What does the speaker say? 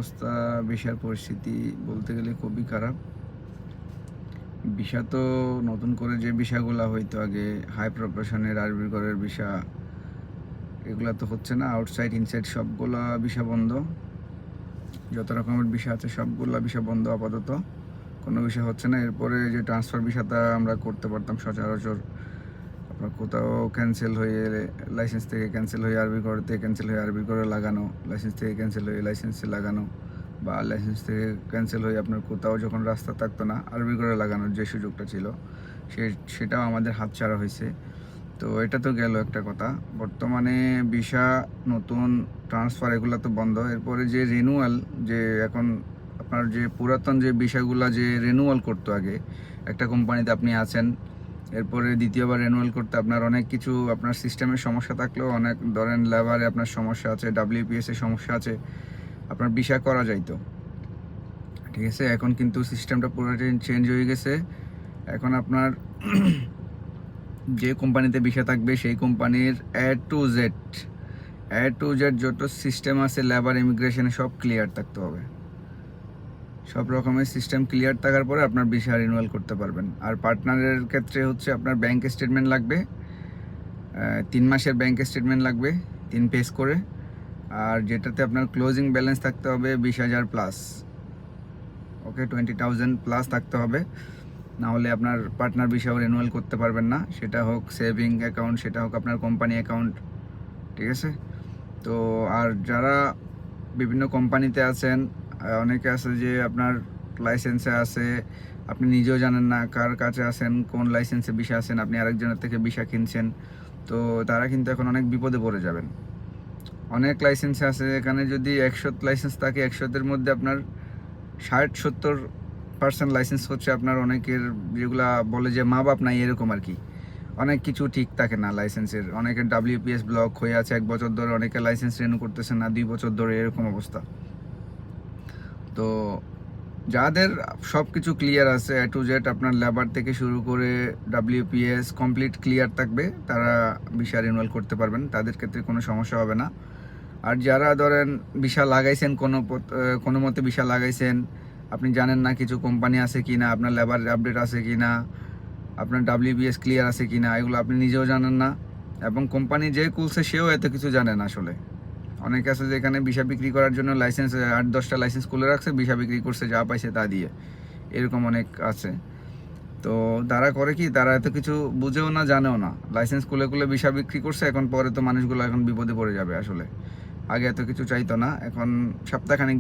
অবস্থা, ভিসার পরিস্থিতি বলতে গেলে খুবই খারাপ। ভিসা তো নতুন করে যে ভিসাগুলা হইতো আগে, হাই প্রফেশনের আরবি ঘরের ভিসা, এগুলা তো হচ্ছে না। আউটসাইড ইনসাইড সবগুলা ভিসা বন্ধ। যত রকমের ভিসা আছে সবগুলা ভিসা বন্ধ আপাতত, কোনো ভিসা হচ্ছে না। এরপরে যে ট্রান্সফার ভিসাটা আমরা করতে পারতাম সচরাচর, আপনার কোথাও ক্যান্সেল হয়ে লাইসেন্স থেকে ক্যান্সেল হয়ে আরবি ঘরেতে ক্যান্সেল হয়ে আরবি ঘরে লাগানো, লাইসেন্স থেকে ক্যান্সেল হয়ে লাইসেন্সে লাগানো, বা লাইসেন্স থেকে ক্যান্সেল হয়ে আপনার কোথাও যখন রাস্তা থাকতো না আরবি ঘরে লাগানোর যে সুযোগটা ছিল সেটাও আমাদের হাতছাড়া হয়েছে। তো এটা তো গেল একটা কথা। বর্তমানে ভিসা নতুন ট্রান্সফার এগুলো তো বন্ধ। এরপরে যে রিনিউয়াল, যে এখন আপনার যে পুরাতন যে ভিসাগুলো যে রিনিউয়াল করতো আগে, একটা কোম্পানিতে আপনি আছেন, এরপরে দ্বিতীয়বার রিনিউয়াল করতে আপনার অনেক কিছু, আপনার সিস্টেমের সমস্যা থাকলেও, অনেক ধরেন লেবারে আপনার সমস্যা আছে, WPS এর সমস্যা আছে, আপনার ভিসা করা যাইতো। ঠিক আছে, এখন কিন্তু সিস্টেমটা পুরোটাই চেঞ্জ হয়ে গেছে। এখন আপনার যে কোম্পানিতে ভিসা থাকবে সেই কোম্পানির এ টু জেড যত সিস্টেম আছে লেবার ইমিগ্রেশনে সব ক্লিয়ার থাকতে হবে। সব রকমের সিস্টেম ক্লিয়ার থাকার পরে আপনার ভিসা রিনিউয়াল করতে পারবেন। আর পার্টনারের ক্ষেত্রে হচ্ছে আপনার ব্যাংক স্টেটমেন্ট লাগবে, 3 মাসের ব্যাংক স্টেটমেন্ট লাগবে, 3 পেজ করে। আর যেটাতে আপনার ক্লোজিং ব্যালেন্স থাকতে হবে 20,000 প্লাস, ওকে, 20,000 প্লাস থাকতে হবে। না হলে আপনার পার্টনার ভিসাও রিনিউয়াল করতে পারবেন না, সেটা হোক সেভিং অ্যাকাউন্ট, সেটা হোক আপনার কোম্পানি অ্যাকাউন্ট। ঠিক আছে, তো আর যারা বিভিন্ন কোম্পানিতে আছেন, অনেকে আছে যে আপনার লাইসেন্সে আছে, আপনি নিজেও জানেন না কার কাছে আছেন, কোন লাইসেন্সে ভিসা আছেন, আপনি আরেকজনের থেকে ভিসা কিনছেন। তো তারা কিন্তু এখন অনেক বিপদে পড়ে যাবেন। অনেক লাইসেন্সে আছে, এখানে যদি 100 লাইসেন্স থাকে, 100-এর মধ্যে আপনার 60-70% লাইসেন্স হচ্ছে আপনার অনেকের, যেগুলা বলে যে মা বাপ নাই, এরকম আর কি। অনেক কিছু ঠিক থাকে না লাইসেন্সের। অনেকের WPS ব্লক হয়ে আছে 1 বছর ধরে, অনেকে লাইসেন্স রিনিউ করতেছে না 2 বছর ধরে, এরকম অবস্থা। তো যাদের সব কিছু ক্লিয়ার আছে, A to Z আপনার লেবার থেকে শুরু করে WPS কমপ্লিট ক্লিয়ার থাকবে, তারা ভিসা রিনিউয়াল করতে পারবেন, তাদের ক্ষেত্রে কোনো সমস্যা হবে না। আর যারা ধরেন ভিসা লাগাইছেন, কোনো মতে ভিসা লাগাইছেন, আপনি জানেন না কিছু কোম্পানি আছে কি না, আপনার লেবার আপডেট আছে কি না, আপনার WPS ক্লিয়ার আছে কি না, এগুলো আপনি নিজেও জানেন না, এবং কোম্পানি যে খুলছে সেও এত কিছু জানে না আসলে। অনেকে আছে যে এখানে ভিসা বিক্রি করার জন্য লাইসেন্স 8-10টা লাইসেন্স খুলে রাখছে, ভিসা বিক্রি করছে যা পাইছে তা দিয়ে, এরকম অনেক আছে। তো তারা করে কি, তারা এত কিছু বুঝেও না, জানেও না, লাইসেন্স খুলে খুলে ভিসা বিক্রি করছে। এখন পরে তো মানুষগুলো এখন বিপদে পড়ে যাবে আসলে। আগে এত কিছু চাইতো না, এখন সপ্তাহখানেক